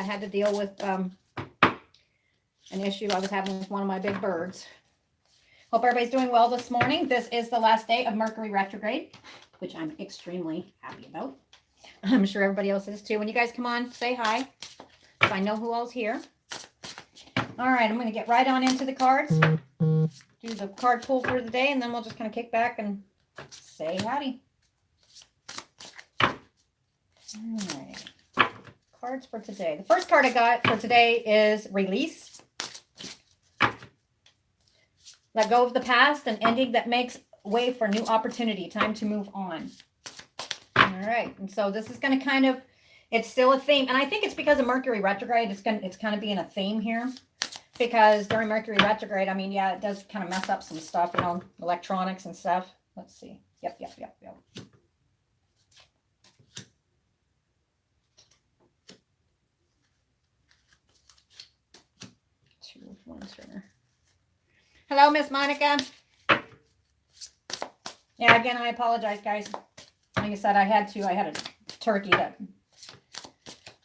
had to deal with an issue I was having with one of my big birds. Hope everybody's doing well this morning. This is the last day of Mercury retrograde, which I'm extremely happy about. I'm sure everybody else is too. When you guys come on, say hi, so I know who all's here. All right, I'm going to get right on into the cards, do the card pull for the day, and then we'll just kind of kick back and say howdy. All right, cards for today. The first card I got for today is release. Let go of the past, an ending that makes way for new opportunity. Time to move on. All right, and so this is going to kind of, it's still a theme, and I think it's because of Mercury retrograde. It's kind of being a theme here, because during Mercury retrograde, I mean, yeah, it does kind of mess up some stuff, you know, electronics and stuff. Let's see. Yep. 2 of Wands here. Hello, Miss Monica. Yeah, again, I apologize, guys. Like I said, I had a turkey that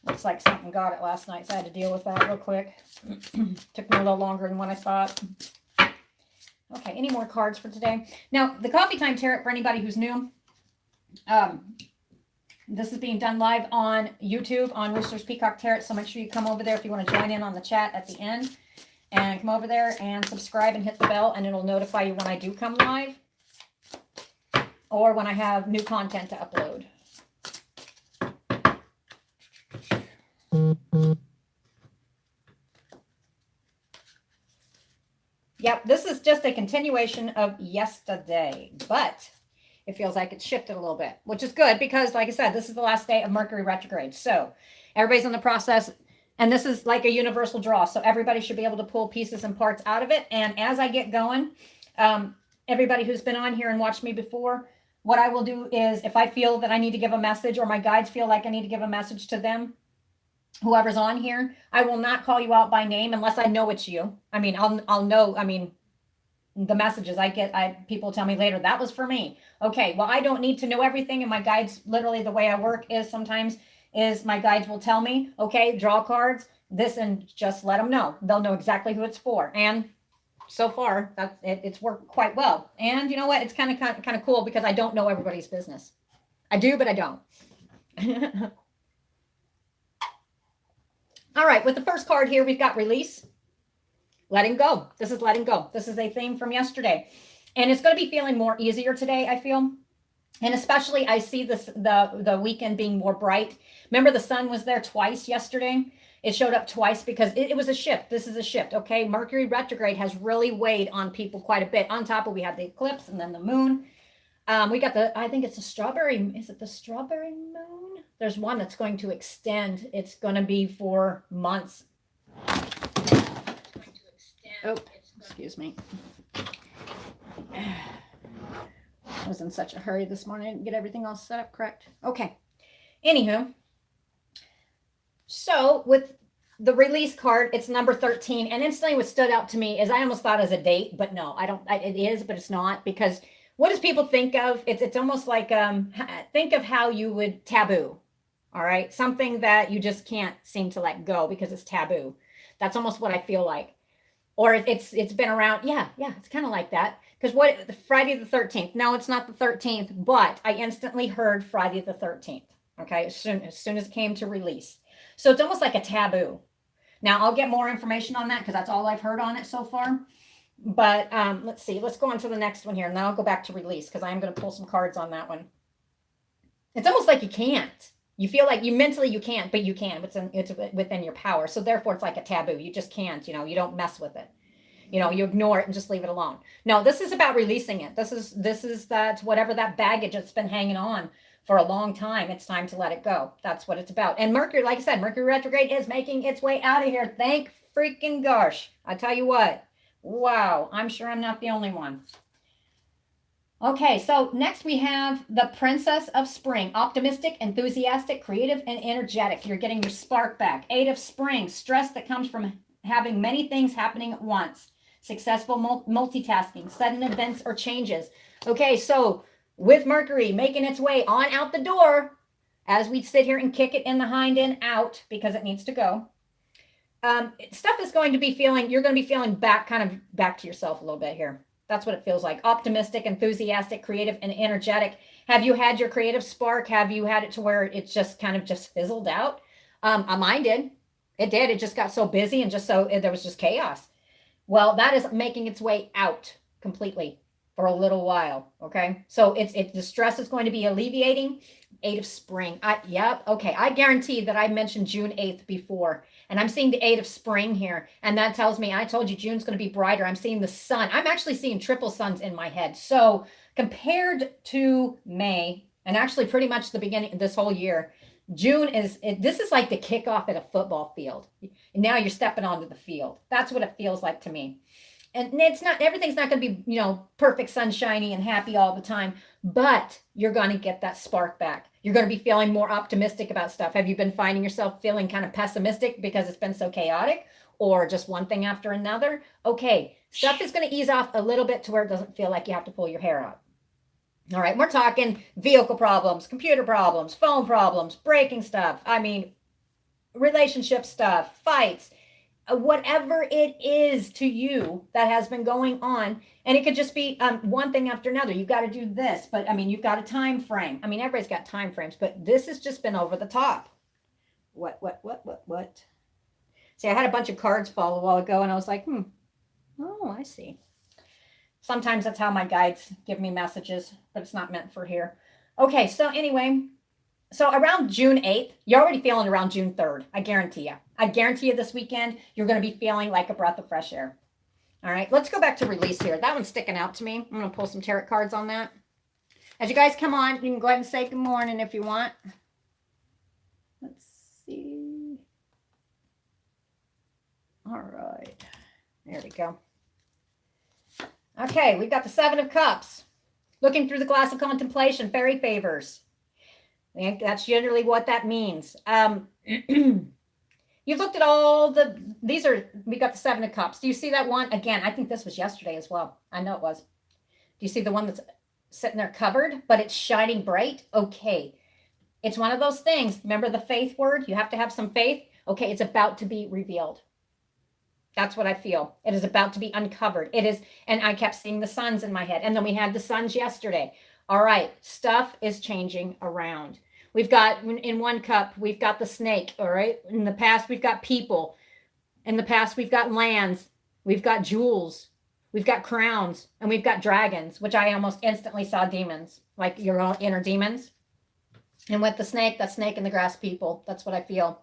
looks like something got it last night, so I had to deal with that real quick. Took me a little longer than what I thought. Okay, any more cards for today? Now, the Coffee Time Tarot, for anybody who's new, this is being done live on YouTube on Roosters Peacock Tarot, so make sure you come over there if you want to join in on the chat at the end. And come over there and subscribe and hit the bell, and it'll notify you when I do come live or when I have new content to upload. Yep, this is just a continuation of yesterday, but it feels like it's shifted a little bit, which is good because, like I said, this is the last day of Mercury retrograde. So everybody's in the process. And this is like a universal draw. So everybody should be able to pull pieces and parts out of it. And as I get going, everybody who's been on here and watched me before, what I will do is if I feel that I need to give a message or my guides feel like I need to give a message to them, whoever's on here, I will not call you out by name unless I know it's you. I mean, I'll know, I mean, the messages I get, people tell me later, that was for me. Okay, well, I don't need to know everything. And my guides, literally the way I work is sometimes is my guides will tell me, okay, draw cards, this, and just let them know. They'll know exactly who it's for. And so far, it's worked quite well. And you know what? It's kind of cool because I don't know everybody's business. I do, but I don't. All right, with the first card here, we've got release. Letting go. This is letting go. This is a theme from yesterday. And it's going to be feeling more easier today, I feel. And especially I see this the weekend being more bright. Remember the sun was there twice yesterday. It showed up twice because it was a shift. This is a shift, okay? Mercury retrograde has really weighed on people quite a bit. On top of we had the eclipse and then the moon. We got I think it's a strawberry. Is it the strawberry moon? There's one that's going to extend. It's going to be for months. Oh, excuse me. I was in such a hurry this morning. I didn't get everything all set up correct. Okay. Anywho. So with the release card, it's number 13. And instantly what stood out to me is I almost thought it was a date, but no, it is, but it's not. Because what does people think of? It's almost like, think of how you would taboo. All right. Something that you just can't seem to let go because it's taboo. That's almost what I feel like. Or it's been around. Yeah, it's kind of like that. Because Friday the 13th. No, it's not the 13th, but I instantly heard Friday the 13th. Okay, as soon as it came to release. So it's almost like a taboo. Now, I'll get more information on that because that's all I've heard on it so far. But let's see. Let's go on to the next one here. And then I'll go back to release because I am going to pull some cards on that one. It's almost like you can't. You feel like mentally you can't, but you can. It's within your power. So therefore, it's like a taboo. You just can't. You know, you don't mess with it. You know, you ignore it and just leave it alone. No, this is about releasing it. This is that whatever that baggage that's been hanging on for a long time. It's time to let it go. That's what it's about. And Mercury, like I said, Mercury retrograde is making its way out of here. Thank freaking gosh. I tell you what. Wow. I'm sure I'm not the only one. Okay, so next we have the Princess of Spring. Optimistic, enthusiastic, creative, and energetic. You're getting your spark back. 8 of Spring. Stress that comes from having many things happening at once. Successful multitasking, sudden events or changes. Okay, so with Mercury making its way on out the door, as we sit here and kick it in the hind end out because it needs to go, stuff is going to be feeling, you're going to be feeling back to yourself a little bit here. That's what it feels like. Optimistic, enthusiastic, creative, and energetic. Have you had your creative spark? Have you had it to where it just kind of just fizzled out? Mine did. It did. It just got so busy and there was just chaos. Well, that is making its way out completely for a little while. Okay. So the stress is going to be alleviating. 8 of spring. Yep. Okay. I guarantee that I mentioned June 8th before, and I'm seeing the 8 of spring here. And that tells me, I told you June's going to be brighter. I'm seeing the sun. I'm actually seeing triple suns in my head. So compared to May, and actually pretty much the beginning of this whole year, June this is like the kickoff at a football field. And now you're stepping onto the field. That's what it feels like to me. And everything's not going to be, perfect, sunshiny and happy all the time, but you're going to get that spark back. You're going to be feeling more optimistic about stuff. Have you been finding yourself feeling kind of pessimistic because it's been so chaotic, or just one thing after another? Okay, stuff is going to ease off a little bit to where it doesn't feel like you have to pull your hair out. All right, we're talking vehicle problems, computer problems, phone problems, breaking stuff. I mean, relationship stuff, fights, whatever it is to you that has been going on. And it could just be one thing after another. You've got to do this, but I mean, you've got a time frame. I mean, everybody's got time frames, but this has just been over the top. What? See, I had a bunch of cards fall a while ago, and I was like, oh, I see. Sometimes that's how my guides give me messages, but it's not meant for here. Okay, so anyway, so around June 8th, you're already feeling around June 3rd. I guarantee you. I guarantee you this weekend, you're going to be feeling like a breath of fresh air. All right, let's go back to release here. That one's sticking out to me. I'm going to pull some tarot cards on that. As you guys come on, you can go ahead and say good morning if you want. Let's see. All right. There we go. Okay, we've got the 7 of Cups. Looking through the glass of contemplation, fairy favors. I think that's generally what that means. You've looked at all we got the 7 of Cups. Do you see that one? Again, I think this was yesterday as well. I know it was. Do you see the one that's sitting there covered, but it's shining bright? Okay. It's one of those things. Remember the faith word? You have to have some faith. Okay, it's about to be revealed. That's what I feel. It is about to be uncovered. It is, and I kept seeing the suns in my head. And then we had the suns yesterday. All right, stuff is changing around. We've got, in one cup, we've got the snake, all right? In the past, we've got people. In the past, we've got lands. We've got jewels. We've got crowns. And we've got dragons, which I almost instantly saw demons, like your own inner demons. And with the snake, that snake in the grass people. That's what I feel.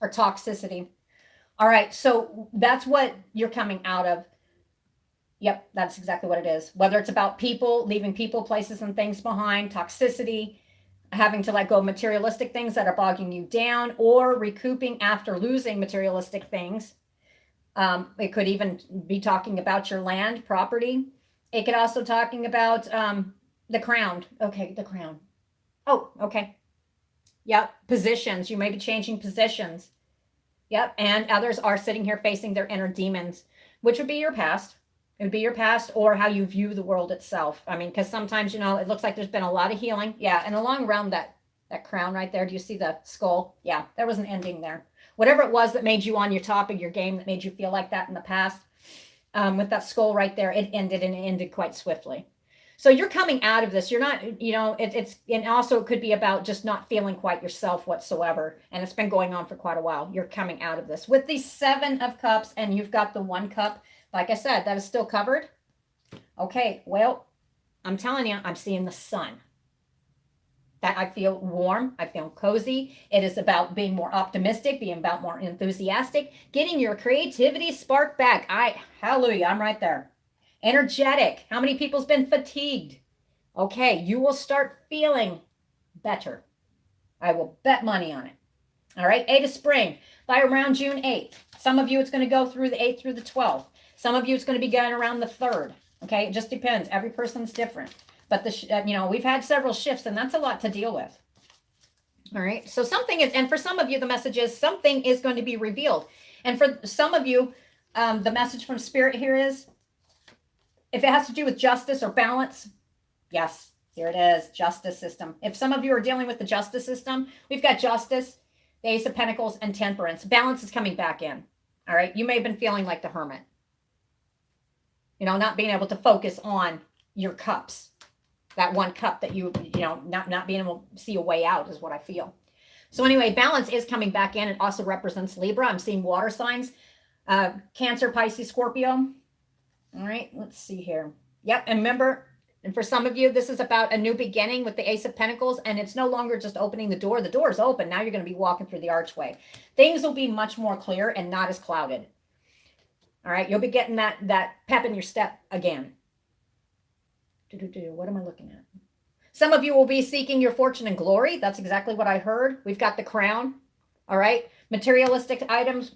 Or toxicity. All right, so that's what you're coming out of. Yep, that's exactly what it is. Whether it's about people, leaving people, places, and things behind, toxicity, having to let go of materialistic things that are bogging you down, or recouping after losing materialistic things. It could even be talking about your land, property. It could also talking about the crown. Okay, the crown. Oh, okay. Yep, positions. You may be changing positions. Yep, and others are sitting here facing their inner demons, which would be your past. It would be your past, or how you view the world itself. I mean, because sometimes, it looks like there's been a lot of healing. Yeah, and along around that crown right there, do you see the skull? Yeah, there was an ending there. Whatever it was that made you on your top of your game, that made you feel like that in the past, with that skull right there, it ended, and it ended quite swiftly. So you're coming out of this. You're not, and also it could be about just not feeling quite yourself whatsoever. And it's been going on for quite a while. You're coming out of this with the 7 of Cups, and you've got the 1 cup. Like I said, that is still covered. Okay, well, I'm telling you, I'm seeing the sun. That I feel warm. I feel cozy. It is about being more optimistic, being about more enthusiastic, getting your creativity spark back. Hallelujah, I'm right there. Energetic. How many people's been fatigued? Okay, you will start feeling better. I will bet money on it. All right, 8 of spring by around June 8th. Some of you, it's going to go through the 8th through the 12th. Some of you, it's going to be going around the 3rd. Okay, it just depends. Every person's different. But, we've had several shifts, and that's a lot to deal with. All right, so something is, and for some of you, the message is something is going to be revealed. And for some of you, the message from Spirit here is, if it has to do with justice or balance, yes, Here it is, justice system. If some of you are dealing with the justice system, we've got justice, the Ace of Pentacles, and temperance. Balance is coming back in. All right. You may have been feeling like the hermit. You know, not being able to focus on your cups. That one cup that you know, not being able to see a way out is what I feel. So anyway, balance is coming back in. It also represents Libra. I'm seeing water signs. Cancer, Pisces, Scorpio. All right. Let's see here. Yep. And remember, and for some of you, this is about a new beginning with the Ace of Pentacles, and it's no longer just opening the door. The door is open. Now you're going to be walking through the archway. Things will be much more clear and not as clouded. All right. You'll be getting that pep in your step again. What am I looking at? Some of you will be seeking your fortune and glory. That's exactly what I heard. We've got the crown. All right. Materialistic items,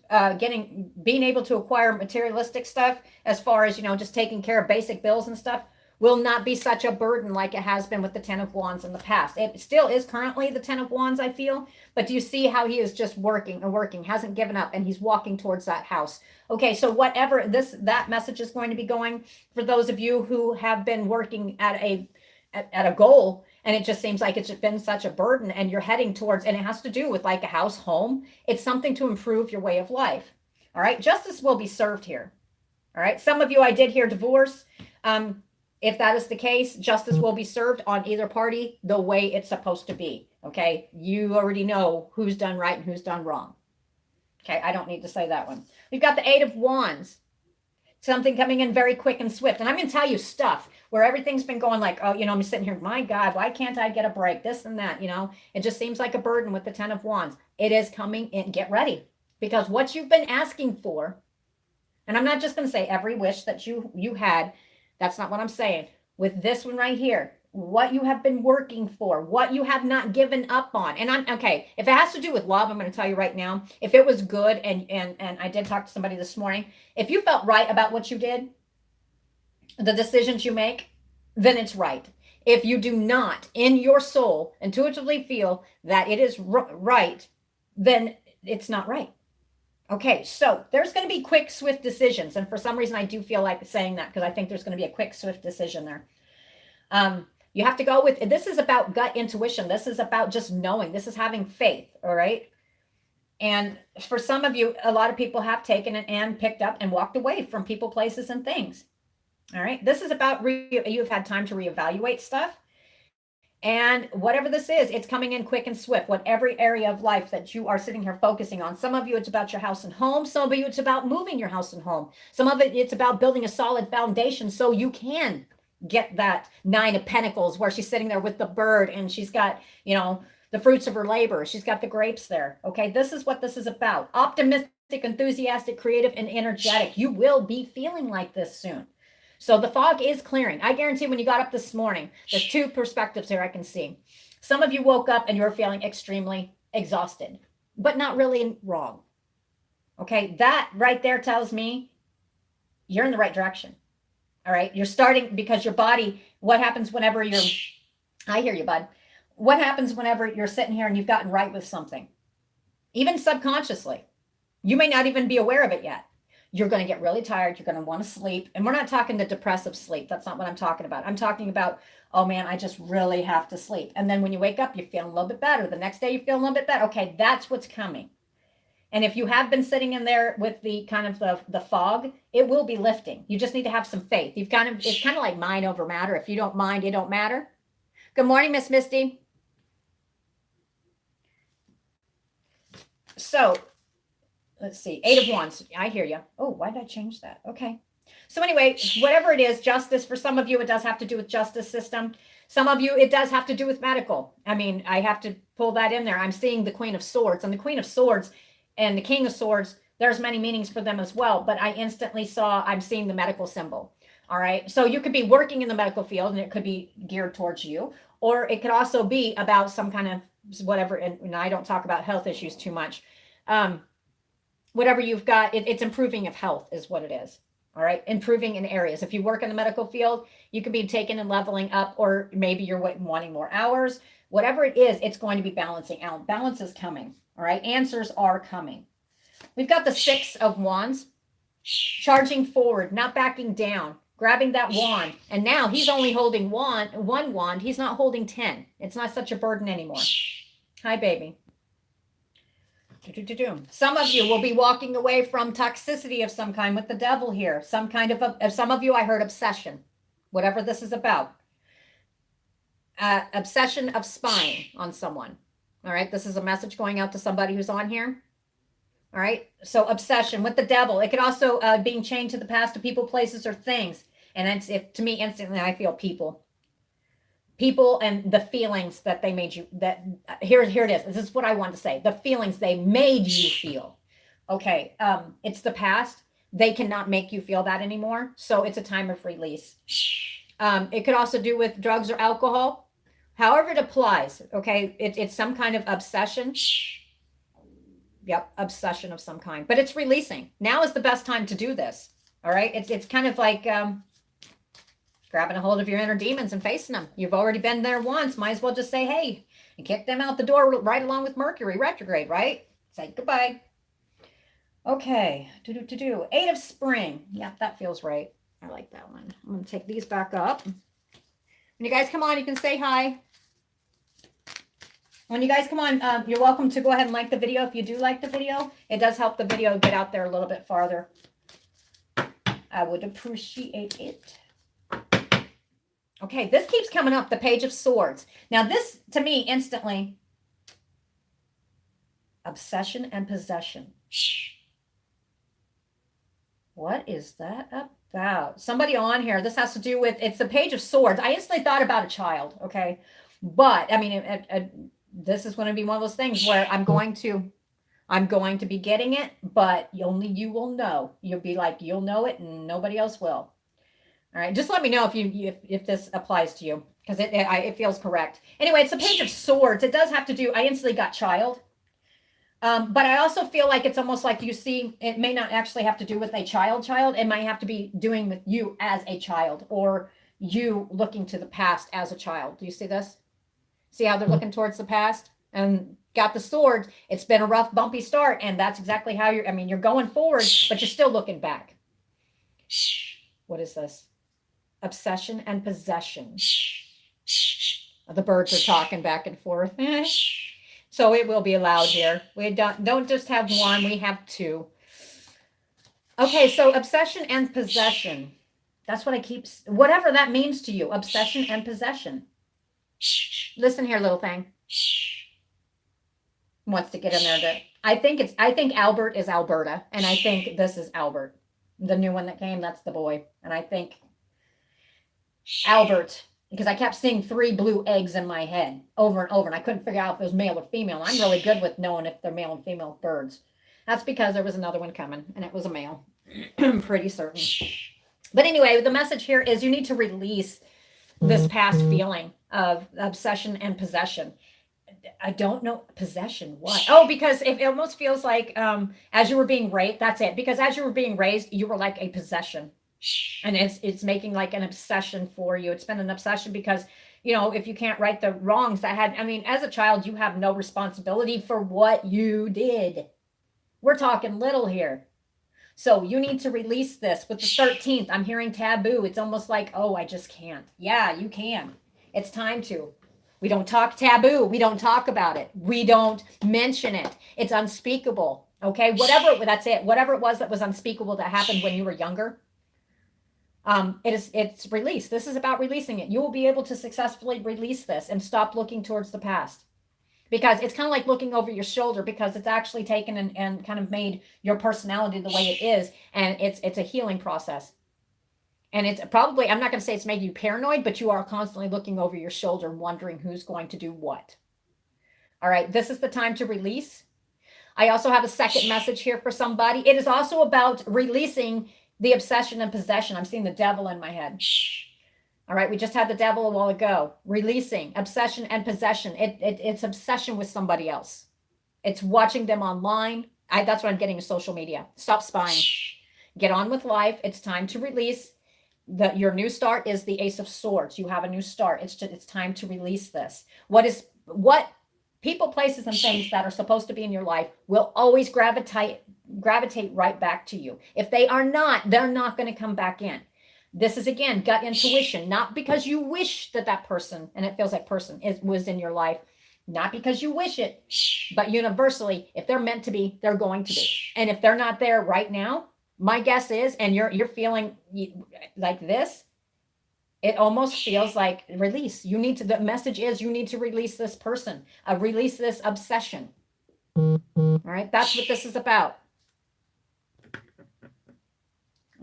being able to acquire materialistic stuff as far as, you know, just taking care of basic bills and stuff will not be such a burden like it has been with the Ten of Wands in the past. It still is currently the Ten of Wands, I feel, but do you see how he is just working and working, hasn't given up, and he's walking towards that house. Okay, so whatever that message is going to be going for those of you who have been working at a goal, and it just seems like it's been such a burden, and you're heading towards, and it has to do with like a house, home. It's something to improve your way of life. All right, justice will be served here. All right, some of you, I did hear divorce. If that is the case, justice will be served on either party the way it's supposed to be. Okay, you already know who's done right and who's done wrong. Okay, I don't need to say that one. We've got the Eight of Wands. Something coming in very quick and swift. And I'm going to tell you stuff where everything's been going like, oh, you know, I'm sitting here, my God, why can't I get a break? This and that, you know, it just seems like a burden with the Ten of Wands. It is coming in. Get ready, because what you've been asking for, and I'm not just going to say every wish that you had. That's not what I'm saying. With this one right here, what you have been working for, what you have not given up on. And I'm okay. If it has to do with love, I'm going to tell you right now, if it was good, and I did talk to somebody this morning, if you felt right about what you did, the decisions you make, then it's right. If you do not in your soul intuitively feel that it is right, then it's not right. Okay, so there's going to be quick, swift decisions. And for some reason, I do feel like saying that because I think there's going to be a quick, swift decision there. You have to go with, this is about gut intuition. This is about just knowing. This is having faith, all right? And for some of you, a lot of people have taken it and picked up and walked away from people, places, and things. All right, this is about, you've had time to reevaluate stuff. And whatever this is, it's coming in quick and swift. Whatever area of life that you are sitting here focusing on. Some of you, it's about your house and home. Some of you, it's about moving your house and home. Some of it, it's about building a solid foundation so you can get that Nine of Pentacles where she's sitting there with the bird and she's got, you know, the fruits of her labor. She's got the grapes there. Okay, this is what this is about. Optimistic, enthusiastic, creative, and energetic. You will be feeling like this soon. So the fog is clearing. I guarantee when you got up this morning, there's two perspectives here I can see. Some of you woke up and you're feeling extremely exhausted, but not really wrong. Okay, that right there tells me you're in the right direction. All right, you're starting, because your body, what happens whenever you're, I hear you, bud. What happens whenever you're sitting here and you've gotten right with something? Even subconsciously, you may not even be aware of it yet. You're going to get really tired. You're going to want to sleep. And we're not talking the depressive sleep. That's not what I'm talking about. I'm talking about, oh man, I just really have to sleep. And then when you wake up, you feel a little bit better. The next day you feel a little bit better. Okay, that's what's coming. And if you have been sitting in there with the kind of the fog, it will be lifting. You just need to have some faith. It's kind of like mind over matter. If you don't mind, it don't matter. Good morning, Miss Misty. So let's see. Eight of Wands. I hear you. Oh, why did I change that? Okay. So anyway, whatever it is, justice, for some of you, it does have to do with justice system. Some of you, it does have to do with medical. I mean, I have to pull that in there. I'm seeing the Queen of Swords, and the Queen of Swords and the King of Swords, there's many meanings for them as well. But I instantly I'm seeing the medical symbol. All right. So you could be working in the medical field and it could be geared towards you, or it could also be about some kind of whatever. And I don't talk about health issues too much. Whatever you've got, it's improving of health is what it is. All right. Improving in areas. If you work in the medical field, you could be taking and leveling up, or maybe you're wanting more hours. Whatever it is, it's going to be balancing out. Balance is coming. All right. Answers are coming. We've got the Six of Wands, charging forward, not backing down. grabbing that wand. And now he's only holding one wand. He's not holding 10. It's not such a burden anymore. Hi, baby. Some of you will be walking away from toxicity of some kind with the devil here. Some kind of some of you, I heard obsession, whatever this is about. Obsession of spying on someone. All right. This is a message going out to somebody who's on here. All right. So obsession with the devil. It could also being chained to the past, to people, places, or things. And to me, instantly, I feel people and the feelings that they made you, that here it is. This is what I want to say. The feelings they made you feel. Okay. It's the past. They cannot make you feel that anymore. So it's a time of release. It could also do with drugs or alcohol. However it applies. Okay. It's some kind of obsession. Yep. Obsession of some kind, but it's releasing. Now is the best time to do this. All right. It's kind of like, grabbing a hold of your inner demons and facing them. You've already been there once. Might as well just say, hey, and kick them out the door right along with Mercury retrograde, right? Say goodbye. Okay. Eight of Spring. Yep, that feels right. I like that one. I'm going to take these back up. When you guys come on, you can say hi. When you guys come on, you're welcome to go ahead and like the video if you do like the video. It does help the video get out there a little bit farther. I would appreciate it. Okay, this keeps coming up, the Page of Swords. Now this, to me, instantly, obsession and possession. What is that about? Somebody on here, this has to do with, it's the Page of Swords. I instantly thought about a child, okay? But, I mean, this is going to be one of those things where I'm going to be getting it, but only you will know. You'll be like, you'll know it and nobody else will. All right, just let me know if this applies to you, because it feels correct. Anyway, it's a Page of Swords. It does have to do, I instantly got child. But I also feel like it's almost like you see, it may not actually have to do with a child. It might have to be doing with you as a child, or you looking to the past as a child. Do you see this? See how they're looking towards the past? And got the sword. It's been a rough, bumpy start, and that's exactly how you're going forward, but you're still looking back. What is this? Obsession and possession. The birds are talking back and forth. So it will be allowed here. We don't just have one, we have two. Okay, so obsession and possession. That's what I keep, whatever that means to you, obsession and possession. Listen here, little thing. Wants to get in there. I think Albert is Alberta, and I think this is Albert. The new one that came, that's the boy. And I think Albert, because I kept seeing 3 blue eggs in my head over and over, and I couldn't figure out if it was male or female. I'm really good with knowing if they're male and female birds. That's because there was another one coming, and it was a male. I'm pretty certain. But anyway, the message here is you need to release this past feeling of obsession and possession. I don't know, possession, what? Oh, because it almost feels like as you were being raised, that's it. Because as you were being raised, you were like a possession. And it's making like an obsession for you. It's been an obsession because, if you can't right the wrongs as a child, you have no responsibility for what you did. We're talking little here. So you need to release this with the 13th. I'm hearing taboo. It's almost like, oh, I just can't. Yeah, you can. It's time to. We don't talk taboo. We don't talk about it. We don't mention it. It's unspeakable. Okay. That's it. Whatever it was that was unspeakable that happened when you were younger. It's released. This is about releasing it. You will be able to successfully release this and stop looking towards the past, because it's kind of like looking over your shoulder, because it's actually taken and kind of made your personality the way it is. And it's a healing process. And it's probably, I'm not going to say it's made you paranoid, but you are constantly looking over your shoulder, wondering who's going to do what. All right. This is the time to release. I also have a second message here for somebody. It is also about releasing the obsession and possession. I'm seeing the devil in my head. All right. We just had the devil a while ago. Releasing obsession and possession. It's obsession with somebody else. It's watching them online. That's what I'm getting to social media. Stop spying. Get on with life. It's time to release. Your new start is the Ace of Swords. You have a new start. It's time to release this. What people, places, and things that are supposed to be in your life will always gravitate right back to you. If they are not, they're not going to come back in. This is, again, gut intuition, not because you wish that that person, and it feels like person was in your life, not because you wish it, but universally, if they're meant to be, they're going to be. And if they're not there right now, my guess is, and you're feeling like this, it almost feels like release. You need to, the message is you need to release this person, release this obsession. All right, that's what this is about.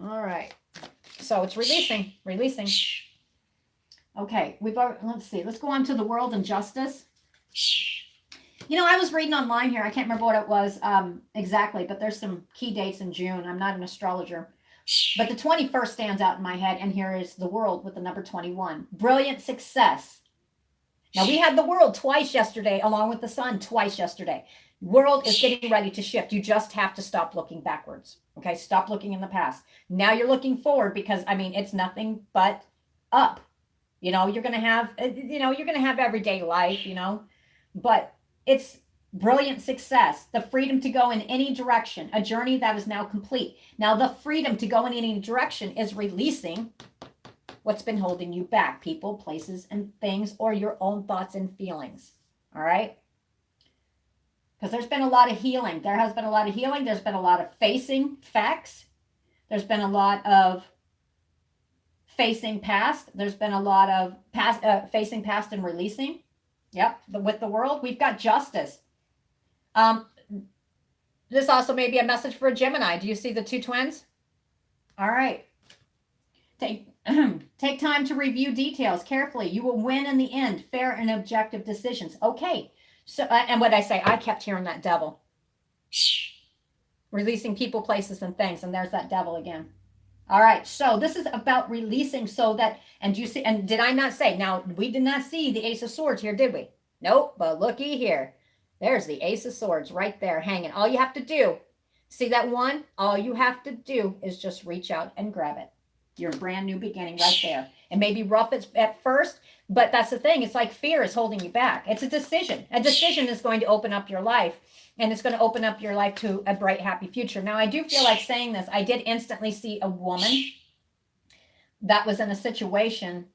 All right. So it's releasing. Okay, let's see. Let's go on to the world and justice. I was reading online here. I can't remember what it was exactly, but there's some key dates in June. I'm not an astrologer. But the 21st stands out in my head, and here is the world with the number 21. Brilliant success. Now, we had the world twice yesterday, along with the sun twice yesterday. World is getting ready to shift. You just have to stop looking backwards. Okay, stop looking in the past. Now you're looking forward because, it's nothing but up. You're going to have, everyday life, but it's brilliant success, the freedom to go in any direction, a journey that is now complete. Now, the freedom to go in any direction is releasing what's been holding you back, people, places, and things, or your own thoughts and feelings. All right? Because there's been a lot of healing. There has been a lot of healing. There's been a lot of facing facts. There's been a lot of facing past. There's been a lot of facing past and releasing. Yep. But with the world, we've got justice. This also may be a message for a Gemini. Do you see the two twins? All right. Take time to review details carefully. You will win in the end. Fair and objective decisions. Okay. So, and what I say, I kept hearing that devil. Releasing people, places, and things. And there's that devil again. All right. So this is about releasing so that, and do you see, and did I not say, now we did not see the Ace of Swords here, did we? Nope. But looky here. There's the Ace of Swords right there hanging. All you have to do, see that one? All you have to do is just reach out and grab it. Your brand new beginning right there. It may be rough at first, but that's the thing. It's like fear is holding you back. It's a decision. A decision is going to open up your life, and it's going to open up your life to a bright, happy future. Now, I do feel like saying this. I did instantly see a woman that was in a situation,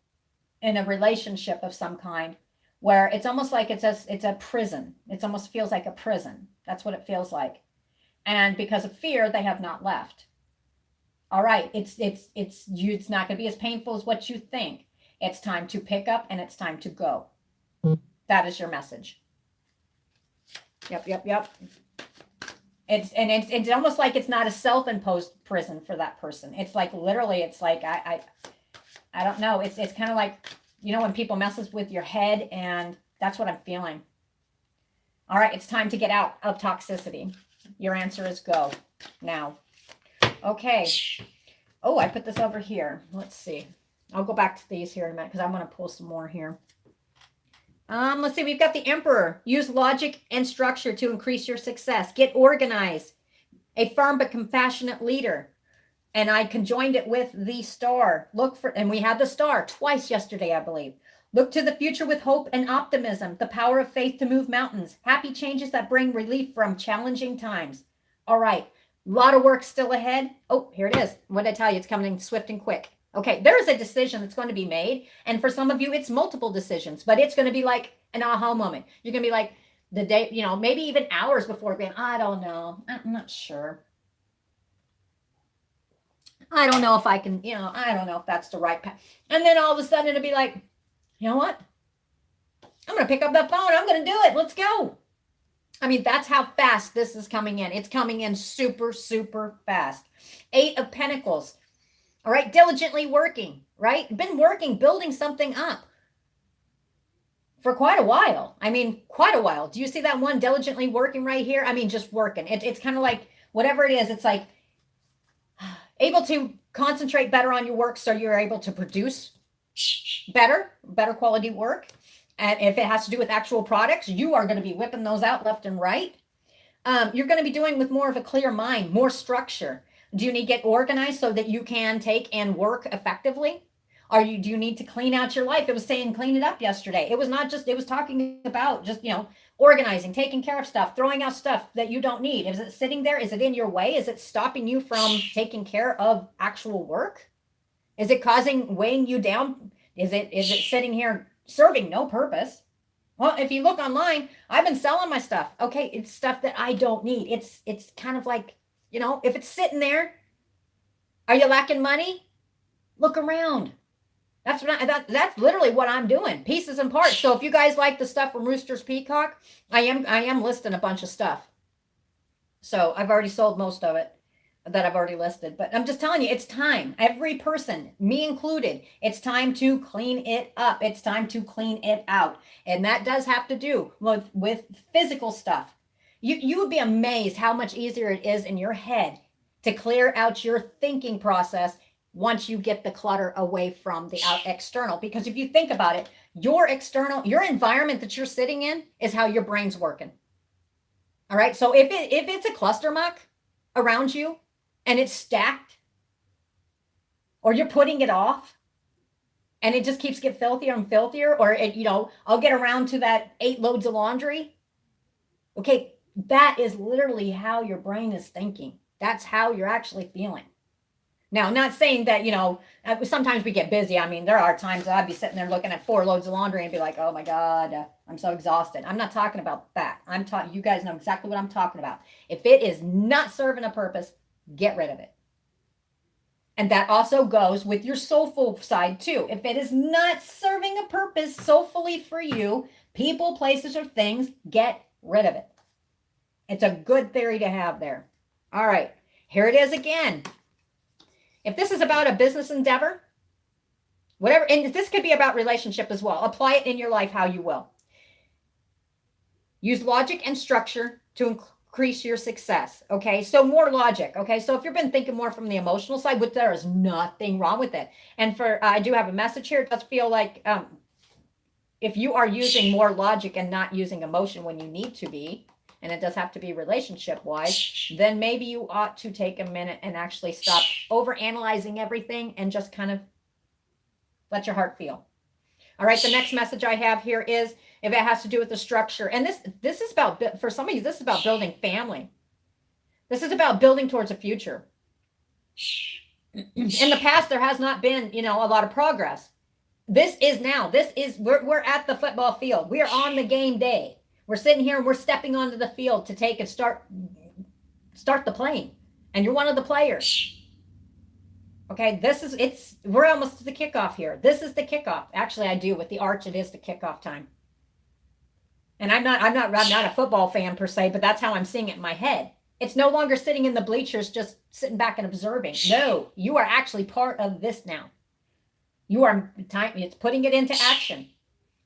in a relationship of some kind, where it's almost like it's a prison. It almost feels like a prison. That's what it feels like. And because of fear, they have not left. All right, it's not going to be as painful as what you think. It's time to pick up and it's time to go. That is your message. Yep. It's almost like it's not a self-imposed prison for that person. It's like literally, it's like I don't know. It's kind of like, when people messes with your head, and that's what I'm feeling. All right, it's time to get out of toxicity. Your answer is go now. Okay. Oh, I put this over here. Let's see. I'll go back to these here in a minute because I want to pull some more here. Let's see. We've got the Emperor. Use logic and structure to increase your success. Get organized. A firm but compassionate leader. And I conjoined it with the Star. And we had the Star twice yesterday, I believe. Look to the future with hope and optimism. The power of faith to move mountains. Happy changes that bring relief from challenging times. All right. A lot of work still ahead. Oh, here it is. What did I tell you? It's coming swift and quick. Okay, there is a decision that's going to be made. And for some of you, it's multiple decisions. But it's going to be like an aha moment. You're going to be like the day, maybe even hours before being, I don't know. I'm not sure. I don't know if I can, I don't know if that's the right path. And then all of a sudden it'll be like, you know what? I'm going to pick up that phone. I'm going to do it. Let's go. That's how fast this is coming in. It's coming in super, super fast. 8 of Pentacles. All right. Diligently working, right? Been working, building something up for quite a while. Quite a while. Do you see that one diligently working right here? Just working. It's kind of like whatever it is. It's like able to concentrate better on your work so you're able to produce better quality work. And if it has to do with actual products, you are going to be whipping those out left and right. You're going to be doing with more of a clear mind, more structure. Do you need to get organized so that you can take and work effectively? Do you need to clean out your life? It was saying clean it up yesterday. It was not just, it was talking about just, organizing, taking care of stuff, throwing out stuff that you don't need. Is it sitting there? Is it in your way? Is it stopping you from taking care of actual work? Is it weighing you down? Is it sitting here serving no purpose? Well, if you look online, I've been selling my stuff. Okay, it's stuff that I don't need. It's kind of like, if it's sitting there, are you lacking money? Look around. That's literally what I'm doing, pieces and parts. So if you guys like the stuff from Roosters Peacock, I am listing a bunch of stuff. So I've already sold most of it that I've already listed, but I'm just telling you, it's time. Every person, me included, it's time to clean it up. It's time to clean it out. And that does have to do with physical stuff. You would be amazed how much easier it is in your head to clear out your thinking process once you get the clutter away from the external. Because if you think about it, your environment that you're sitting in is how your brain's working. All right. So if it's a cluster muck around you and it's stacked, or you're putting it off and it just keeps getting filthier and filthier, or I'll get around to that 8 loads of laundry. Okay. That is literally how your brain is thinking. That's how you're actually feeling. Now, I'm not saying that, sometimes we get busy. I mean, there are times I'd be sitting there looking at 4 loads of laundry and be like, oh my God, I'm so exhausted. I'm not talking about that. You guys know exactly what I'm talking about. If it is not serving a purpose, get rid of it. And that also goes with your soulful side too. If it is not serving a purpose soulfully for you, people, places, or things, get rid of it. It's a good theory to have there. All right, here it is again. If this is about a business endeavor, whatever, and this could be about relationship as well. Apply it in your life how you will. Use logic and structure to increase your success. Okay, so more logic. Okay, so if you've been thinking more from the emotional side, which there is nothing wrong with it. And I do have a message here. It does feel like if you are using more logic and not using emotion when you need to be, and it does have to be relationship wise, then maybe you ought to take a minute and actually stop over analyzing everything and just kind of let your heart feel. All right, the next message I have here is, if it has to do with the structure, and this is about, for some of you, this is about building family. This is about building towards a future. In the past, there has not been, a lot of progress. This is now. We're at the football field. We are on the game day. We're sitting here and we're stepping onto the field to take and start the playing. And you're one of the players. Okay, we're almost to the kickoff here. This is the kickoff. Actually, I do. With the arch, it is the kickoff time. And I'm not a football fan per se, but that's how I'm seeing it in my head. It's no longer sitting in the bleachers, just sitting back and observing. No, you are actually part of this now. It's putting it into action.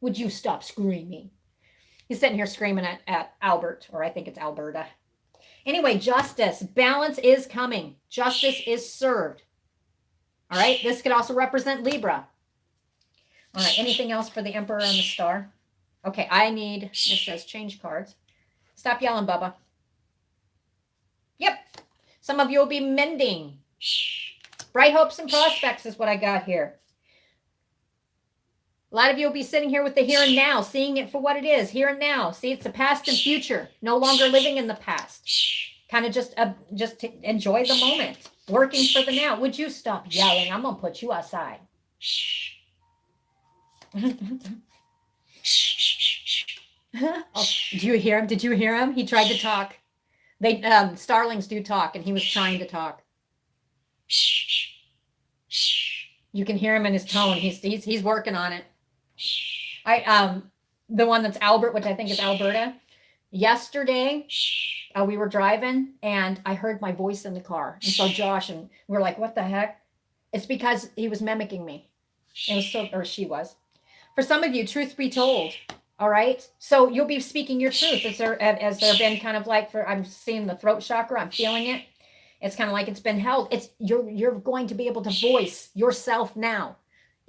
Would you stop screaming? He's sitting here screaming at Albert, or I think it's Alberta. Anyway, justice. Balance is coming. Justice is served. All right. This could also represent Libra. All right. Anything else for the Emperor and the Star? Okay. It says change cards. Stop yelling, Bubba. Yep. Some of you will be mending. Bright hopes and prospects is what I got here. A lot of you will be sitting here with the here and now, seeing it for what it is, here and now. See, it's the past and future, no longer living in the past. Kind of just to enjoy the moment, working for the now. Would you stop yelling? I'm going to put you outside. Oh, do you hear him? Did you hear him? He tried to talk. Starlings do talk, and he was trying to talk. You can hear him in his tone. He's working on it. The one that's Albert, which I think is Alberta. Yesterday, we were driving and I heard my voice in the car. And so Josh and we're like, what the heck? It's because he was mimicking me. Or she was. For some of you, truth be told. All right. So you'll be speaking your truth. Has there been kind of like I'm seeing the throat chakra. I'm feeling it. It's kind of like it's been held. You're going to be able to voice yourself now.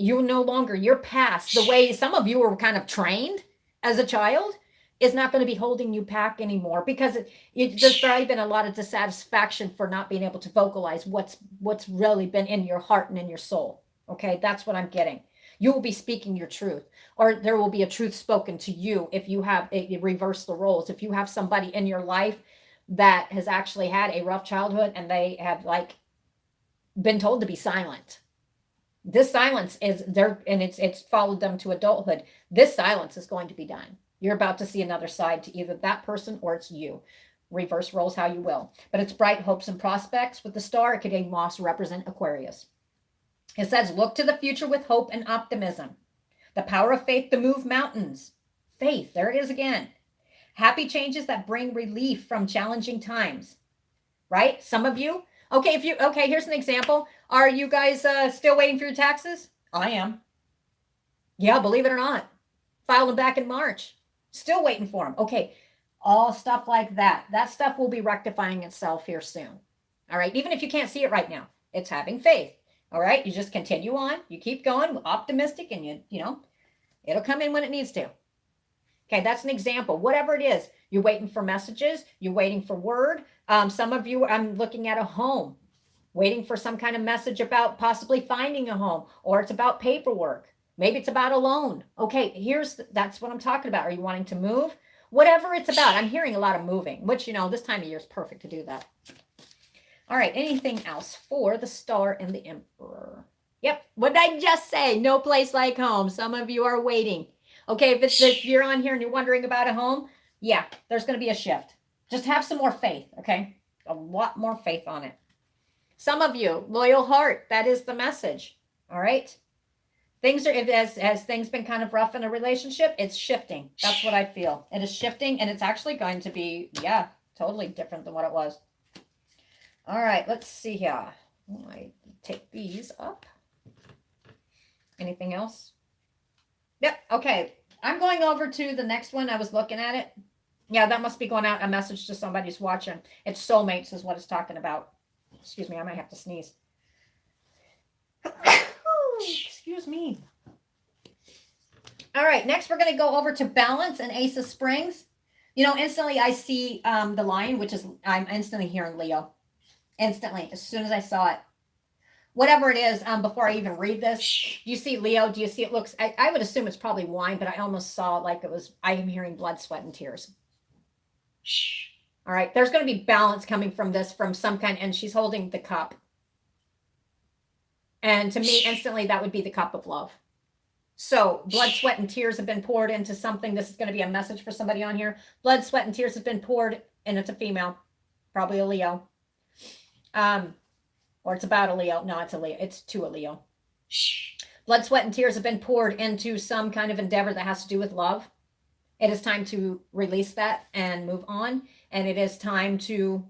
You no longer, your past, the way some of you were kind of trained as a child, is not going to be holding you back anymore, because there's probably been a lot of dissatisfaction for not being able to vocalize what's really been in your heart and in your soul. Okay, that's what I'm getting. You will be speaking your truth, or there will be a truth spoken to you if you have reverse the roles. If you have somebody in your life that has actually had a rough childhood and they have been told to be silent. This silence is there, and it's followed them to adulthood. This silence is going to be done. You're about to see another side to either that person or it's you. Reverse roles how you will. But it's bright hopes and prospects. With the star, it could even also represent Aquarius. It says, look to the future with hope and optimism. The power of faith to move mountains. Faith, there it is again. Happy changes that bring relief from challenging times. Right? Some of you, okay, here's an example. Are you guys still waiting for your taxes? I am. Yeah, believe it or not. Filed them back in March. Still waiting for them. Okay, all stuff like that. That stuff will be rectifying itself here soon. All right, even if you can't see it right now, it's having faith. All right, you just continue on. You keep going, optimistic, and you know, it'll come in when it needs to. Okay, that's an example. Whatever it is, you're waiting for messages. You're waiting for word. Some of you, I'm looking at a home, waiting for some kind of message about possibly finding a home, or it's about paperwork. Maybe it's about a loan. Okay, that's what I'm talking about. Are you wanting to move? Whatever it's about. I'm hearing a lot of moving, which, you know, this time of year is perfect to do that. All right, anything else for the Star and the Emperor? Yep, what did I just say? No place like home. Some of you are waiting. Okay, if you're on here and you're wondering about a home, yeah, there's going to be a shift. Just have some more faith, okay? A lot more faith on it. Some of you, loyal heart, that is the message, all right? Things are, has things been kind of rough in a relationship, it's shifting. That's what I feel. It is shifting, and it's actually going to be, yeah, totally different than what it was. All right, let's see here. I take these up. Anything else? Yep, okay. I'm going over to the next one. I was looking at it. Yeah, that must be going out a message to somebody who's watching. It's soulmates is what it's talking about. Excuse me, I might have to sneeze. Excuse me. All right, next we're going to go over to balance and Ace of Springs. You know, instantly I see the Lion, which is, I'm instantly hearing Leo. Instantly, as soon as I saw it. Whatever it is, before I even read this, do you see Leo? Do you see it looks, I would assume it's probably wine, but I almost saw it like it was, I am hearing blood, sweat, and tears. All right, there's going to be balance coming from this, from some kind, and she's holding the cup. And to me, instantly, that would be the cup of love. So blood, sweat, and tears have been poured into something. This is going to be a message for somebody on here. Blood, sweat, and tears have been poured, and it's a female, probably a Leo. Or it's about a Leo. No, it's a Leo. It's to a Leo. Blood, sweat, and tears have been poured into some kind of endeavor that has to do with love. It is time to release that and move on. And it is time to,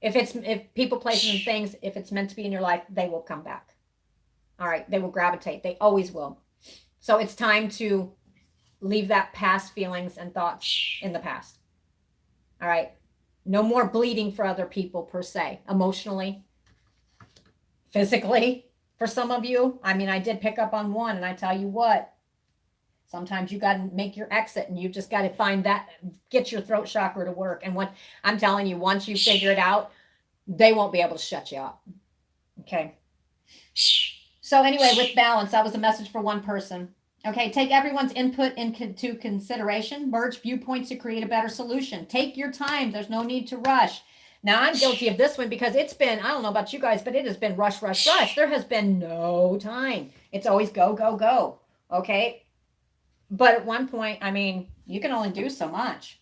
if people, places, and things, if it's meant to be in your life, they will come back. All right. They will gravitate. They always will. So it's time to leave that past feelings and thoughts in the past. All right. No more bleeding for other people per se, emotionally, physically, for some of you. I mean, I did pick up on one, and I tell you what, sometimes you got to make your exit, and you just got to find that, get your throat chakra to work. And what I'm telling you, once you figure it out, they won't be able to shut you up. Okay. So anyway, with balance, that was a message for one person. Okay, take everyone's input into consideration. Merge viewpoints to create a better solution. Take your time. There's no need to rush. Now, I'm guilty of this one because it's been, I don't know about you guys, but it has been rush, rush, rush. There has been no time. It's always go, go, go. Okay? But at one point, I mean, you can only do so much.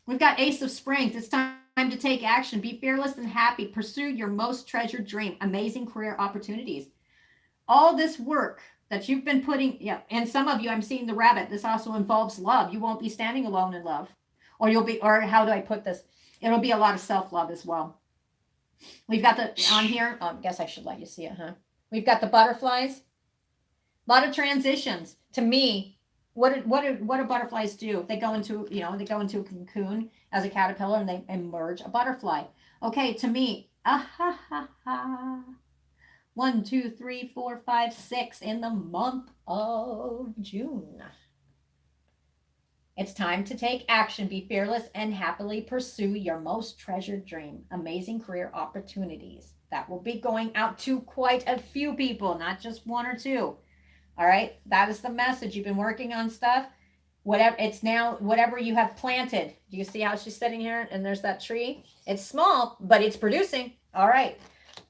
We've got Ace of Springs. It's time to take action. Be fearless and happy. Pursue your most treasured dream. Amazing career opportunities. All this work that you've been putting, yeah, and some of you, I'm seeing the rabbit. This also involves love. You won't be standing alone in love. Or you'll be, or how do I put this? It'll be a lot of self-love as well. We've got the, on here, I guess I should let you see it, huh? We've got the butterflies. A lot of transitions. To me, what do butterflies do? They go into, you know, they go into a cocoon as a caterpillar and they emerge a butterfly. Okay, to me, 1, 2, 3, 4, 5, 6 in the month of June. It's time to take action, be fearless, and happily pursue your most treasured dream. Amazing career opportunities. That will be going out to quite a few people, not just one or two. All right, that is the message. You've been working on stuff. Whatever it's now, whatever you have planted. Do you see how she's sitting here and there's that tree? It's small, but it's producing. All right.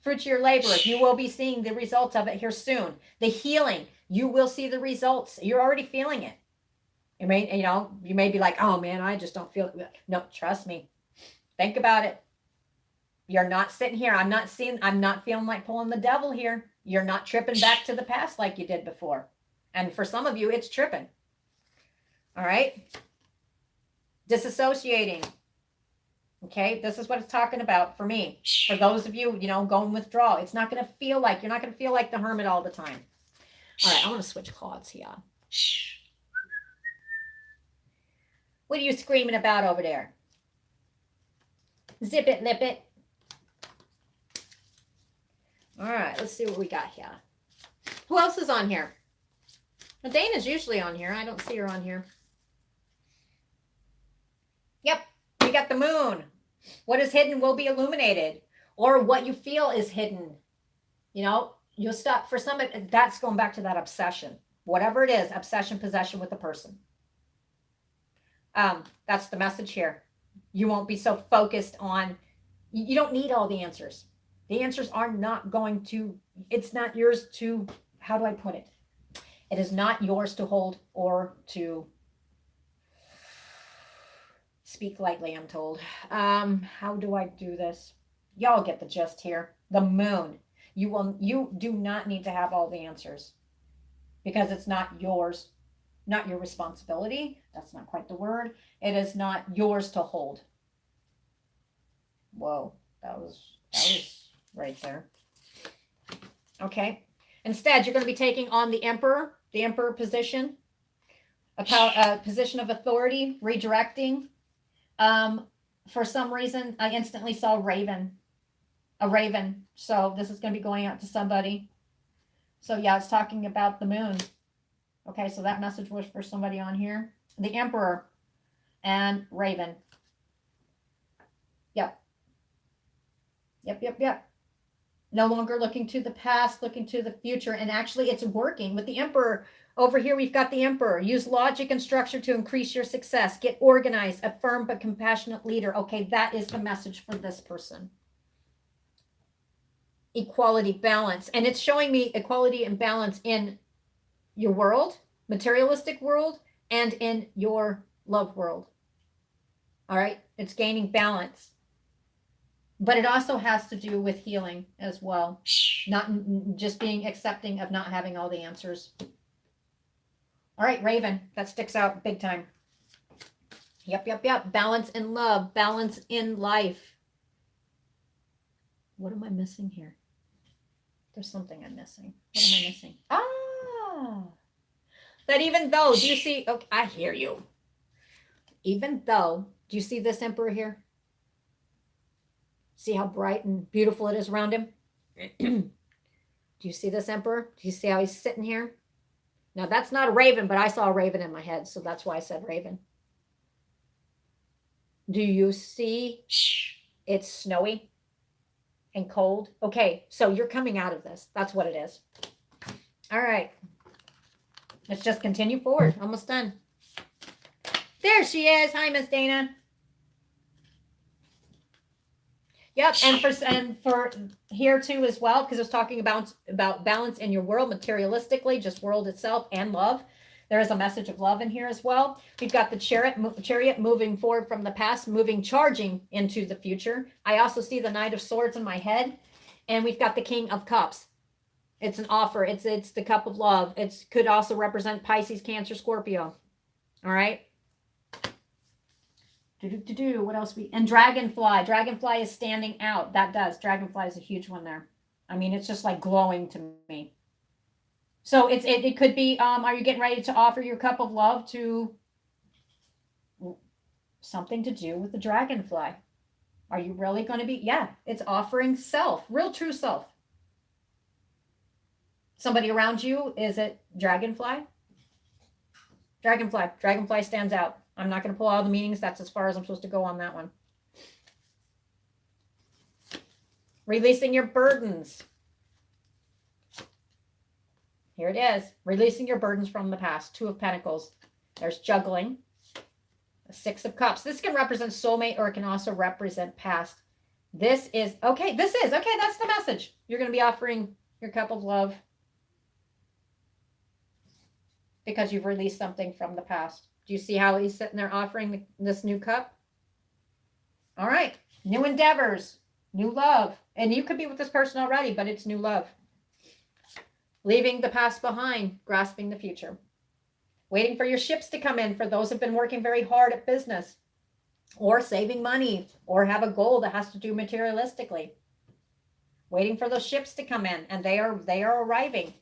fruits of your labor. You will be seeing the results of it here soon. The healing, you will see the results. You're already feeling it. You may be like, oh man, I just don't feel it. No, trust me. Think about it. You're not sitting here. I'm not feeling like pulling the devil here. You're not tripping back to the past like you did before. And for some of you, it's tripping. All right. Disassociating. Okay. This is what it's talking about for me. For those of you, going withdrawal, it's not going to feel like, you're not going to feel like the hermit all the time. All right. I want to switch cards here. What are you screaming about over there? Zip it, lip it. All right, let's see what we got here. Who else is on here? Well, Dana's usually on here. I don't see her on here. Yep, we got the moon. What is hidden will be illuminated. Or what you feel is hidden. You'll stop. For some, that's going back to that obsession. Whatever it is, obsession, possession with the person. That's the message here. You won't be so focused on, you don't need all the answers. The answers are not going to, it's not yours to, how do I put it? It is not yours to hold or to speak lightly, I'm told. How do I do this? Y'all get the gist here. The moon. You do not need to have all the answers because it's not yours. Not your responsibility. That's not quite the word. It is not yours to hold. Whoa, that was right there. Okay. Instead, you're going to be taking on the emperor position, a position of authority, redirecting. For some reason, I instantly saw a raven. So this is going to be going out to somebody. So yeah, it's talking about the moon. Okay, so that message was for somebody on here. The Emperor and Raven. Yep. No longer looking to the past, looking to the future. And actually, it's working with the Emperor. Over here, we've got the Emperor. Use logic and structure to increase your success. Get organized, a firm but compassionate leader. Okay, that is the message for this person. Equality, balance. And it's showing me equality and balance in your world, materialistic world, and in your love world. All right, it's gaining balance, but it also has to do with healing as well, not just being accepting of not having all the answers. All right, Raven, that sticks out big time. Yep. Balance in love, balance in life. What am I missing here? There's something I'm missing. What am I missing? That even though, do you see, okay, I hear you. Even though, do you see this Emperor here? See how bright and beautiful it is around him? Do you see this Emperor? Do you see how he's sitting here? Now that's not a raven, but I saw a raven in my head, so that's why I said raven. Do you see it's snowy and cold? Okay, so you're coming out of this. That's what it is. All right. Let's just continue forward. Almost done. There she is. Hi, Miss Dana. Yep, and for here too as well, because it's talking about balance in your world, materialistically, just world itself, and love. There is a message of love in here as well. We've got the chariot moving forward from the past, charging into the future. I also see the Knight of Swords in my head, and we've got the King of Cups. It's an offer. It's the cup of love. It could also represent Pisces, Cancer, Scorpio. All right. What else? And Dragonfly. Dragonfly is standing out. That does. Dragonfly is a huge one there. I mean, it's just like glowing to me. So it could be, are you getting ready to offer your cup of love to something to do with the Dragonfly? Are you really going to be? Yeah, it's offering self, real true self. Somebody around you, is it Dragonfly? Dragonfly stands out. I'm not going to pull all the meanings. That's as far as I'm supposed to go on that one. Releasing your burdens. Here it is. Releasing your burdens from the past. 2 of Pentacles. There's juggling. The 6 of Cups. This can represent soulmate, or it can also represent past This is okay. This is okay. That's the message. You're going to be offering your cup of love because you've released something from the past. Do you see how he's sitting there offering this new cup? All right. New endeavors, new love. And you could be with this person already, but it's new love. Leaving the past behind, grasping the future. Waiting for your ships to come in for those who've been working very hard at business or saving money or have a goal that has to do materialistically. Waiting for those ships to come in, and they are arriving.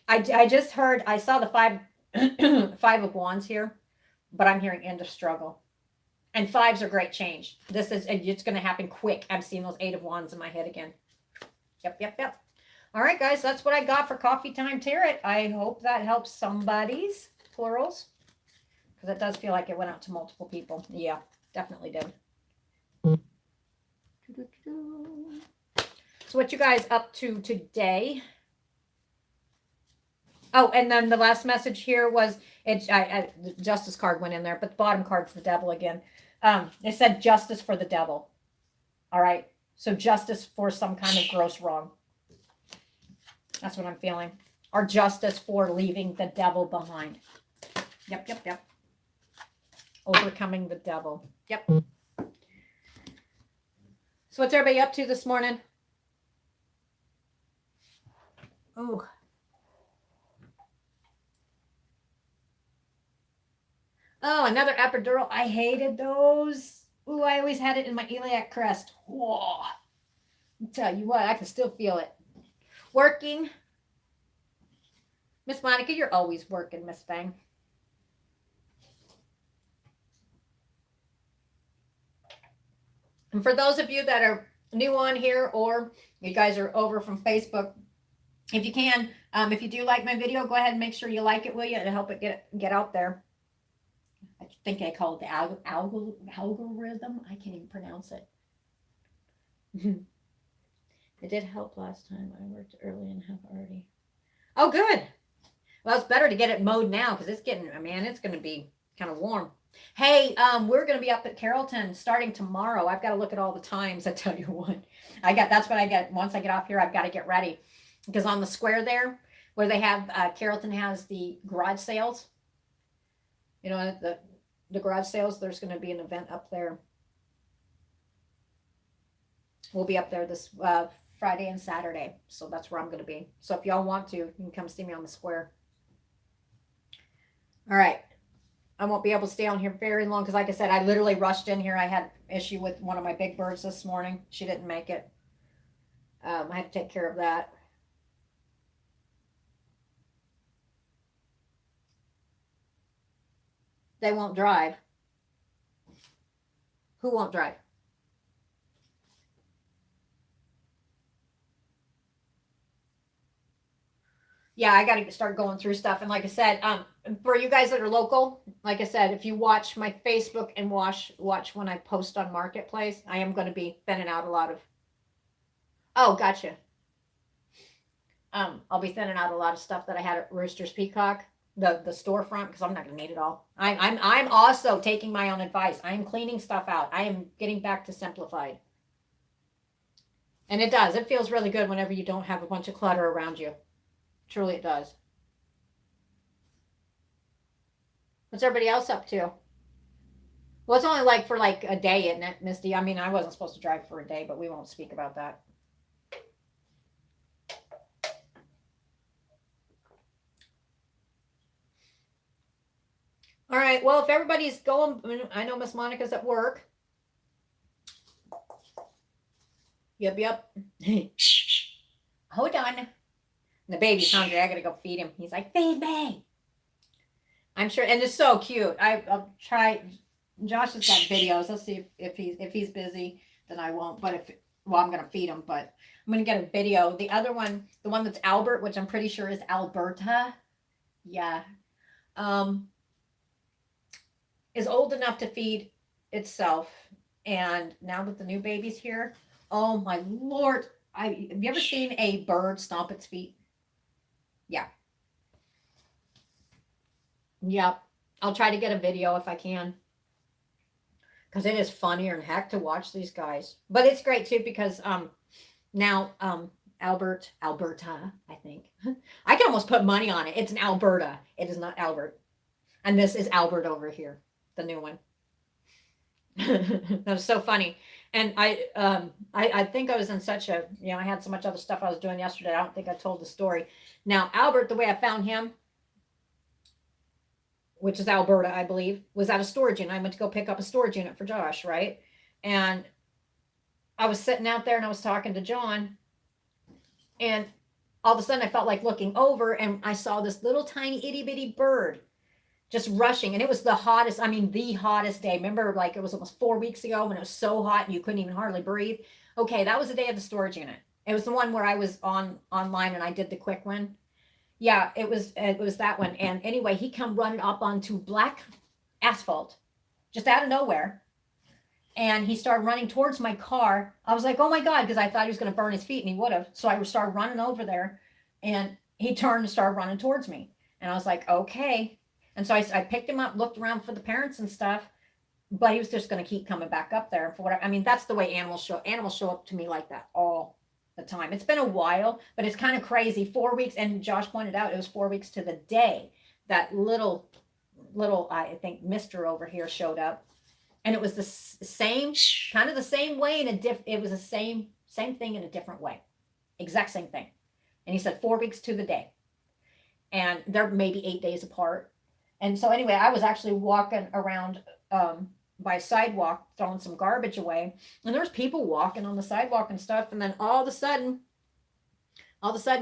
I just heard, I saw the five of wands here, but I'm hearing end of struggle. And fives are great change. It's going to happen quick. I'm seeing those 8 of wands in my head again. Yep. All right, guys, that's what I got for Coffee Time Tarot. I hope that helps somebody's plurals, because it does feel like it went out to multiple people. Yeah, definitely did. So what you guys up to today? Oh, and then the last message here was, the justice card went in there, but the bottom card's the devil again. It said justice for the devil. All right. So justice for some kind of gross wrong. That's what I'm feeling. Or justice for leaving the devil behind. Yep. Overcoming the devil. Yep. So what's everybody up to this morning? Oh. Oh, another epidural. I hated those. Ooh, I always had it in my iliac crest. Whoa. I'll tell you what, I can still feel it. Working. Miss Monica, you're always working, Miss Fang. And for those of you that are new on here, or you guys are over from Facebook, if you can, if you do like my video, go ahead and make sure you like it, will you? To help it get out there. I think I call it the algorithm. I can't even pronounce it. It did help last time. I worked early and have already. Oh, good. Well, it's better to get it mowed now because it's getting, man, it's going to be kind of warm. Hey, we're going to be up at Carrollton starting tomorrow. I've got to look at all the times. I tell you what, that's what I get. Once I get off here, I've got to get ready because on the square there where they have, Carrollton has the garage sales, you know, the garage sales, there's going to be an event up there. We'll be up there this Friday and Saturday. So that's where I'm going to be. So if y'all want to, you can come see me on the square. All right. I won't be able to stay on here very long because, like I said, I literally rushed in here. I had an issue with one of my big birds this morning. She didn't make it. I had to take care of that. They won't drive. Who won't drive? Yeah, I got to start going through stuff. And like I said, for you guys that are local, like I said, if you watch my Facebook and watch when I post on Marketplace, I am going to be thinning out a lot of. Oh, gotcha. I'll be thinning out a lot of stuff that I had at Roosters Peacock, the storefront, because I'm not going to need it all. I'm also taking my own advice. I am cleaning stuff out. I am getting back to simplified. And it does. It feels really good whenever you don't have a bunch of clutter around you. Truly it does. What's everybody else up to? Well, it's only like for like a day, isn't it, Misty? I mean, I wasn't supposed to drive for a day, but we won't speak about that. All right. Well, if everybody's going, I know Miss Monica's at work. Yep. Hold on. The baby's hungry. I gotta go feed him. He's like, feed me. I'm sure, and it's so cute. I'll try. Josh has got videos. Let's see if he's busy, then I won't. But I'm gonna feed him. But I'm gonna get a video. The other one, the one that's Albert, which I'm pretty sure is Alberta. Yeah. Is old enough to feed itself, and now that the new baby's here, oh my Lord! Have you ever seen a bird stomp its feet? Yeah. Yep. I'll try to get a video if I can. because it is funnier than heck to watch these guys. But it's great too because now Alberta, I think. I can almost put money on it. It's an Alberta. It is not Albert. And this is Albert over here, the new one. That was so funny. And I think I was in such a, I had so much other stuff I was doing yesterday. I don't think I told the story. Now, Albert, the way I found him, which is Alberta, I believe, was at a storage unit. I went to go pick up a storage unit for Josh, right? And I was sitting out there and I was talking to John, and all of a sudden I felt like looking over and I saw this little tiny itty bitty bird just rushing. And it was the hottest, the hottest day. Remember, like it was almost 4 weeks ago when it was so hot and you couldn't even hardly breathe. Okay, that was the day of the storage unit. It was the one where I was online and I did the quick one. Yeah, it was that one. And anyway, he come running up onto black asphalt, just out of nowhere. And he started running towards my car. I was like, oh my God, because I thought he was going to burn his feet, and he would have. So I started running over there, and he turned and started running towards me. And I was like, okay. And so I picked him up, looked around for the parents and stuff, but he was just going to keep coming back up there. For whatever. That's the way animals show up to me like that all the time. It's been a while, but it's kind of crazy. 4 weeks, and Josh pointed out it was 4 weeks to the day that little I think Mr. over here showed up. And it was the same, kind of the same way it was the same thing in a different way. Exact same thing. And he said 4 weeks to the day. And they're maybe 8 days apart. And so anyway, I was actually walking around by sidewalk, throwing some garbage away. And there's people walking on the sidewalk and stuff. And then all of a sudden,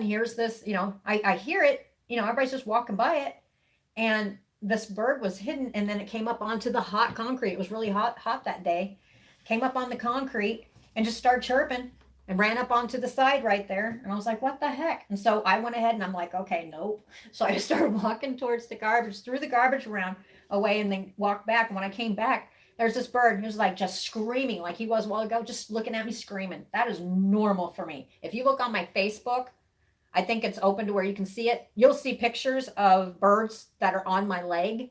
here's this, I hear it, everybody's just walking by it. And this bird was hidden, and then it came up onto the hot concrete. It was really hot that day. Came up on the concrete and just started chirping and ran up onto the side right there. And I was like, what the heck? And so I went ahead and I'm like, okay, nope. So I started walking towards the garbage, threw the garbage around away, and then walked back. And when I came back, there's this bird. He was like just screaming like he was a while ago, just looking at me screaming. That is normal for me. If you look on my Facebook, I think it's open to where you can see it. You'll see pictures of birds that are on my leg.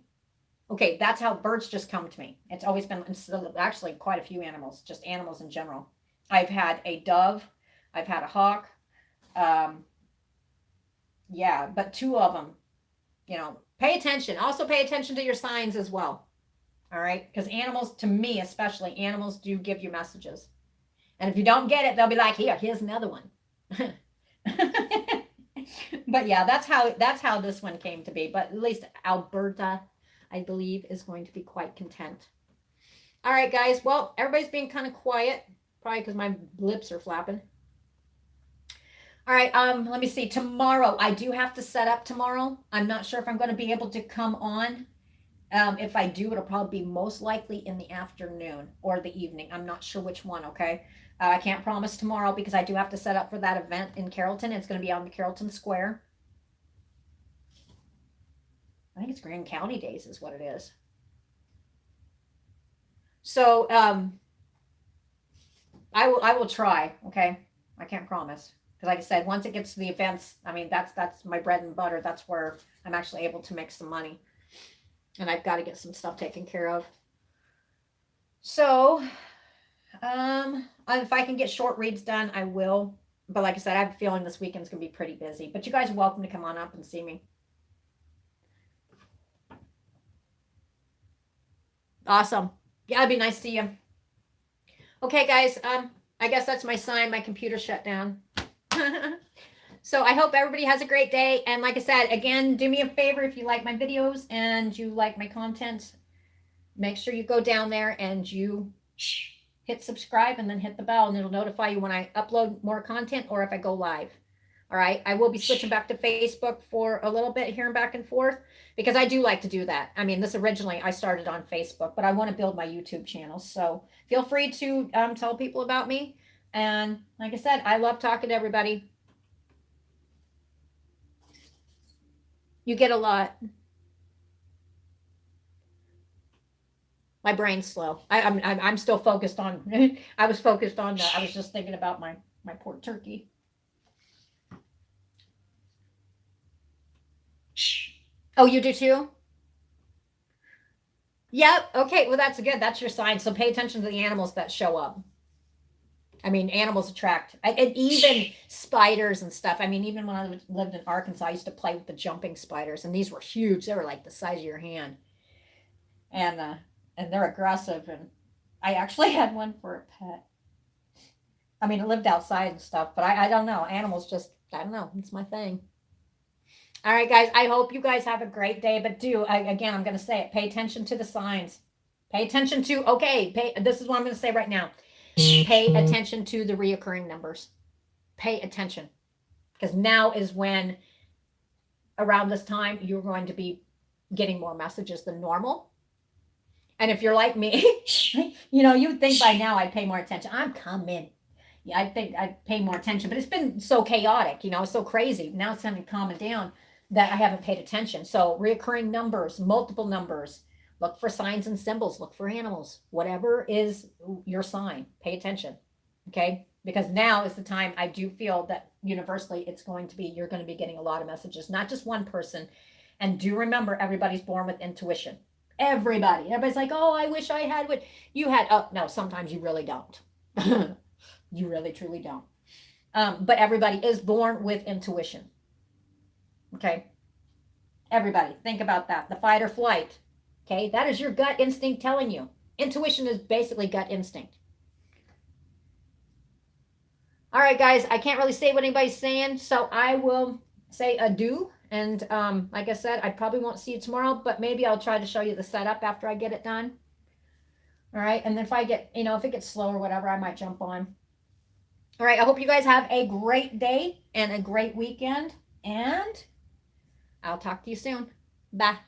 Okay, that's how birds just come to me. It's always been, actually quite a few animals, just animals in general. I've had a dove. I've had a hawk. Yeah, but 2 of them, pay attention. Also pay attention to your signs as well. All right? Because animals, to me especially, animals do give you messages. And if you don't get it, they'll be like, here's another one. But yeah, that's how this one came to be. But at least Alberta, I believe, is going to be quite content. All right, guys. Well, everybody's being kind of quiet, probably because my lips are flapping. All right. Let me see. Tomorrow, I do have to set up tomorrow. I'm not sure if I'm going to be able to come on. If I do, it'll probably be most likely in the afternoon or the evening. I'm not sure which one. Okay. I can't promise tomorrow because I do have to set up for that event in Carrollton. It's going to be on the Carrollton Square. I think it's Grand County Days is what it is. So I will try. Okay, I can't promise because, like I said, once it gets to the events, that's my bread and butter. That's where I'm actually able to make some money, and I've got to get some stuff taken care of. So. If I can get short reads done, I will. But like I said, I have a feeling this weekend's going to be pretty busy. But you guys are welcome to come on up and see me. Awesome. Yeah, it'd be nice to see you. Okay, guys. I guess that's my sign. My computer shut down. So I hope everybody has a great day. And like I said, again, do me a favor if you like my videos and you like my content. Make sure you go down there and you hit subscribe and then hit the bell, and it'll notify you when I upload more content or if I go live. All right. I will be switching back to Facebook for a little bit here and back and forth because I do like to do that. This originally I started on Facebook, but I want to build my YouTube channel. So feel free to tell people about me. And like I said, I love talking to everybody. You get a lot. My brain's slow. I'm still focused on. I was focused on that. I was just thinking about my pork turkey. Oh, you do too? Yep. Okay. Well, that's good. That's your sign. So pay attention to the animals that show up. I mean, animals attract, and even spiders and stuff. I mean, even when I lived in Arkansas, I used to play with the jumping spiders, and these were huge. They were like the size of your hand, and uh, and they're aggressive. And I actually had one for a pet. I mean, it lived outside and stuff, but I don't know. Animals just, I don't know. It's my thing. All right, guys. I hope you guys have a great day. But again, I'm going to say it. Pay attention to the signs. Pay attention to, okay, this is what I'm going to say right now. Pay attention to the reoccurring numbers. Pay attention. Because now is when, around this time, you're going to be getting more messages than normal. And if you're like me, you would think by now I'd pay more attention. I'm coming. Yeah, I think I'd pay more attention. But it's been so chaotic, so crazy. Now it's kind of calming down that I haven't paid attention. So reoccurring numbers, multiple numbers. Look for signs and symbols. Look for animals. Whatever is your sign, pay attention. Okay? Because now is the time I do feel that universally you're going to be getting a lot of messages, not just one person. And do remember, everybody's born with intuition. Everybody's like, oh, I wish I had what you had. Oh, no, sometimes you really don't. You really, truly don't. But everybody is born with intuition. Okay? Everybody, think about that. The fight or flight. Okay, that is your gut instinct telling you. Intuition is basically gut instinct. All right, guys, I can't really say what anybody's saying, so I will say adieu. And like I said, I probably won't see you tomorrow, but maybe I'll try to show you the setup after I get it done. All right, and then if I get, if it gets slow or whatever, I might jump on. All right, I hope you guys have a great day and a great weekend, and I'll talk to you soon. Bye.